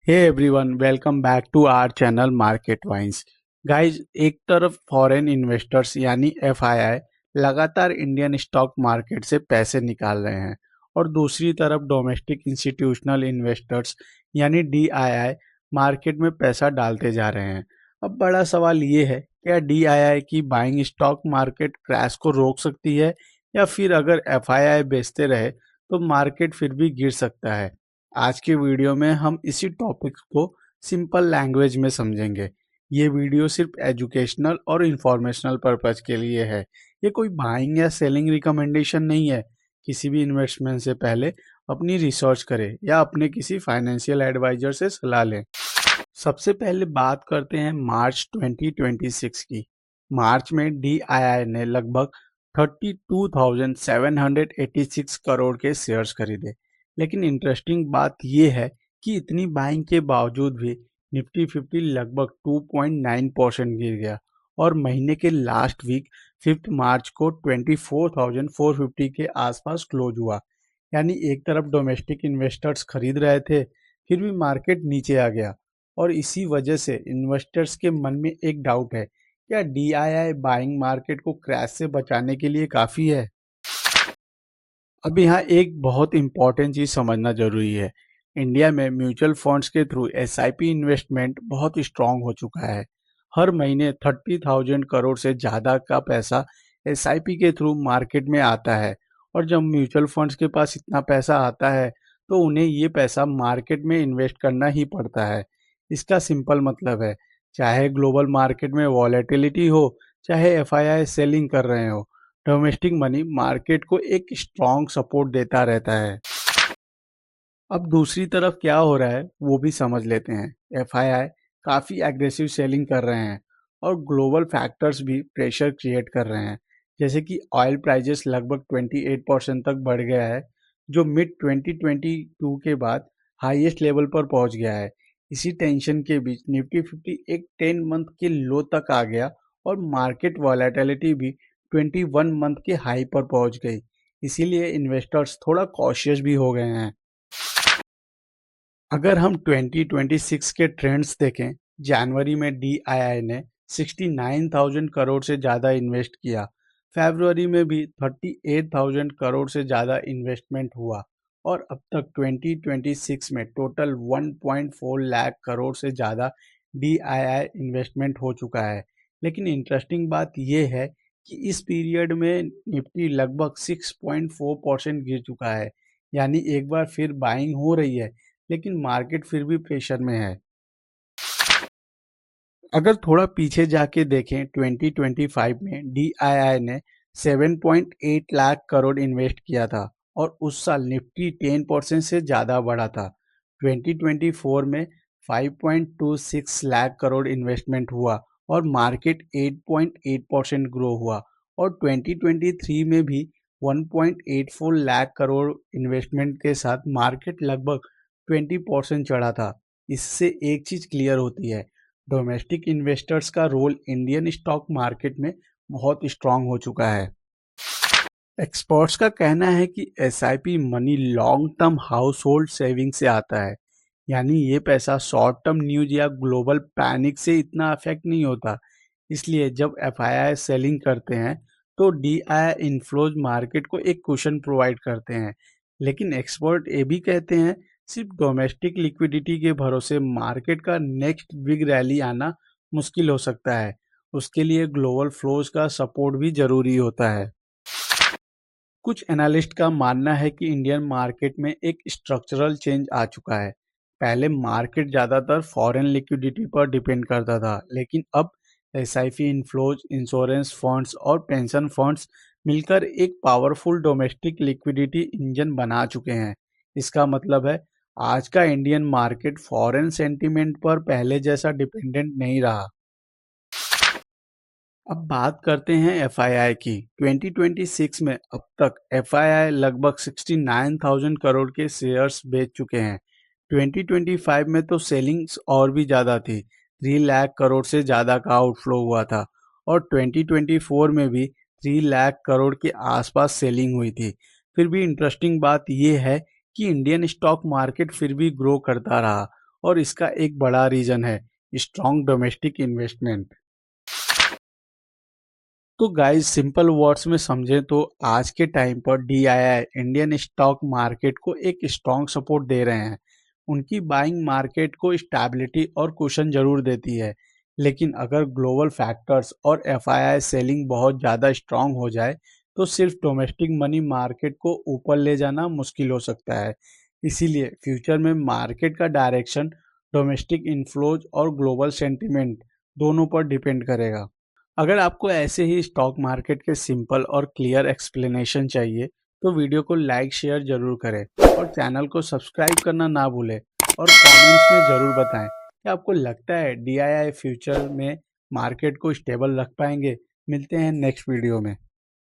Hey everyone, welcome back to our channel market wines. Guys, एक तरफ foreign investors यानी FII लगातार Indian stock market से पैसे निकाल रहे हैं और दूसरी तरफ डोमेस्टिक इंस्टीट्यूशनल इन्वेस्टर्स यानी डीआईआई मार्केट में पैसा डालते जा रहे हैं। अब बड़ा सवाल ये है, क्या डीआईआई की बाइंग स्टॉक मार्केट क्रैश को रोक सकती है या फिर अगर एफआईआई बेचते रहे तो मार्केट फिर भी गिर सकता है। आज के वीडियो में हम इसी टॉपिक को सिंपल लैंग्वेज में समझेंगे। ये वीडियो सिर्फ एजुकेशनल और इंफॉर्मेशनल पर्पज के लिए है। ये कोई बाइंग या सेलिंग रिकमेंडेशन नहीं है। किसी भी इन्वेस्टमेंट से पहले अपनी रिसर्च करें या अपने किसी फाइनेंशियल एडवाइजर से सलाह लें। सबसे पहले बात करते हैं मार्च 2026 की। मार्च में डीआईआई ने लगभग 32,786 करोड़ के शेयर्स खरीदे। लेकिन इंटरेस्टिंग बात यह है कि इतनी बाइंग के बावजूद भी निफ्टी 50 लगभग 2.9% गिर गया और महीने के लास्ट वीक 5 मार्च को 24,450 के आसपास क्लोज हुआ। यानी एक तरफ डोमेस्टिक इन्वेस्टर्स खरीद रहे थे, फिर भी मार्केट नीचे आ गया और इसी वजह से इन्वेस्टर्स के मन में एक डाउट है, क्या डीआईआई बाइंग मार्केट को क्रैश से बचाने के लिए काफ़ी है? अब यहाँ एक बहुत इंपॉर्टेंट चीज़ समझना जरूरी है। इंडिया में म्यूचुअल फंड्स के थ्रू एसआईपी इन्वेस्टमेंट बहुत स्ट्रांग हो चुका है। हर महीने 30,000 करोड़ से ज़्यादा का पैसा एसआईपी के थ्रू मार्केट में आता है और जब म्यूचुअल फंड्स के पास इतना पैसा आता है तो उन्हें ये पैसा मार्केट में इन्वेस्ट करना ही पड़ता है। इसका सिंपल मतलब है, चाहे ग्लोबल मार्केट में वॉलेटिलिटी हो, चाहे एफआईआई सेलिंग कर रहे हो, डोमेस्टिक मनी मार्केट को एक स्ट्रॉन्ग सपोर्ट देता रहता है। अब दूसरी तरफ क्या हो रहा है वो भी समझ लेते हैं। एफआईआई काफ़ी एग्रेसिव सेलिंग कर रहे हैं और ग्लोबल फैक्टर्स भी प्रेशर क्रिएट कर रहे हैं। जैसे कि ऑयल प्राइजेस लगभग 28% तक बढ़ गया है, जो मिड 2022 के बाद हाईएस्ट लेवल पर पहुंच गया है। इसी टेंशन के बीच निफ्टी 50 एक 10 मंथ के लो तक आ गया और मार्केट वॉलेटिलिटी भी 21 मंथ के हाई पर पहुंच गई। इसीलिए इन्वेस्टर्स थोड़ा कॉशियस भी हो गए हैं। अगर हम 2026 के ट्रेंड्स देखें, जनवरी में डीआईआई ने 69,000 करोड़ से ज़्यादा इन्वेस्ट किया। फरवरी में भी 38,000 करोड़ से ज़्यादा इन्वेस्टमेंट हुआ और अब तक 2026 में टोटल 1.4 लाख करोड़ से ज़्यादा डीआईआई इन्वेस्टमेंट हो चुका है। लेकिन इंटरेस्टिंग बात यह है कि इस पीरियड में निफ्टी लगभग 6.4% गिर चुका है। यानी एक बार फिर बाइंग हो रही है, लेकिन मार्केट फिर भी प्रेशर में है। अगर थोड़ा पीछे जाके देखें, 2025 में डीआईआई ने 7.8 लाख करोड़ इन्वेस्ट किया था और उस साल निफ्टी 10% से ज़्यादा बढ़ा था। 2024 में 5.26 लाख करोड़ इन्वेस्टमेंट हुआ और मार्केट 8.8% ग्रो हुआ और 2023 में भी 1.84 लाख करोड़ इन्वेस्टमेंट के साथ मार्केट लगभग 20% चढ़ा था। इससे एक चीज़ क्लियर होती है, डोमेस्टिक इन्वेस्टर्स का रोल इंडियन स्टॉक मार्केट में बहुत स्ट्रांग हो चुका है। एक्सपर्ट्स का कहना है कि SIP money long term house hold saving से आता है। यानी ये पैसा शॉर्ट टर्म न्यूज या ग्लोबल पैनिक से इतना अफेक्ट नहीं होता। इसलिए जब एफआईआई सेलिंग करते हैं तो डीआईआई इन्फ्लोज मार्केट को एक कुशन प्रोवाइड करते हैं। लेकिन एक्सपर्ट ये भी कहते हैं, सिर्फ डोमेस्टिक लिक्विडिटी के भरोसे मार्केट का नेक्स्ट बिग रैली आना मुश्किल हो सकता है। उसके लिए ग्लोबल फ्लोज का सपोर्ट भी जरूरी होता है। कुछ एनालिस्ट का मानना है कि इंडियन मार्केट में एक स्ट्रक्चरल चेंज आ चुका है। पहले मार्केट ज़्यादातर फॉरेन लिक्विडिटी पर डिपेंड करता था, लेकिन अब एसआईपी इन्फ्लोज, इंश्योरेंस फंड्स और पेंशन फंड्स मिलकर एक पावरफुल डोमेस्टिक लिक्विडिटी इंजन बना चुके हैं। इसका मतलब है, आज का इंडियन मार्केट फॉरेन सेंटीमेंट पर पहले जैसा डिपेंडेंट नहीं रहा। अब बात करते हैं एफआईआई की। 2026 में अब तक एफआईआई लगभग 69,000 करोड़ के शेयर्स बेच चुके हैं। 2025 में तो सेलिंग्स और भी ज़्यादा थी, 3 लाख करोड़ से ज़्यादा का आउटफ्लो हुआ था और 2024 में भी 3 लाख करोड़ के आसपास सेलिंग हुई थी। फिर भी इंटरेस्टिंग बात यह है कि इंडियन स्टॉक मार्केट फिर भी ग्रो करता रहा और इसका एक बड़ा रीजन है स्ट्रॉन्ग डोमेस्टिक इन्वेस्टमेंट। तो गाइस सिंपल वर्ड्स में समझें तो आज के टाइम पर डीआईआई इंडियन स्टॉक मार्केट को एक स्ट्रॉन्ग सपोर्ट दे रहे हैं। उनकी बाइंग मार्केट को स्टेबिलिटी और कुशन जरूर देती है, लेकिन अगर ग्लोबल फैक्टर्स और एफआईआई सेलिंग बहुत ज़्यादा स्ट्रॉन्ग हो जाए तो सिर्फ डोमेस्टिक मनी मार्केट को ऊपर ले जाना मुश्किल हो सकता है। इसीलिए फ्यूचर में मार्केट का डायरेक्शन डोमेस्टिक इन्फ्लोज और ग्लोबल सेंटिमेंट दोनों पर डिपेंड करेगा। अगर आपको ऐसे ही स्टॉक मार्केट के सिंपल और क्लियर एक्सप्लेनेशन चाहिए तो वीडियो को लाइक शेयर जरूर करें और चैनल को सब्सक्राइब करना ना भूलें। और कमेंट्स में ज़रूर बताएं कि आपको लगता है डीआईआई फ्यूचर में मार्केट को स्टेबल रख पाएंगे। मिलते हैं नेक्स्ट वीडियो में।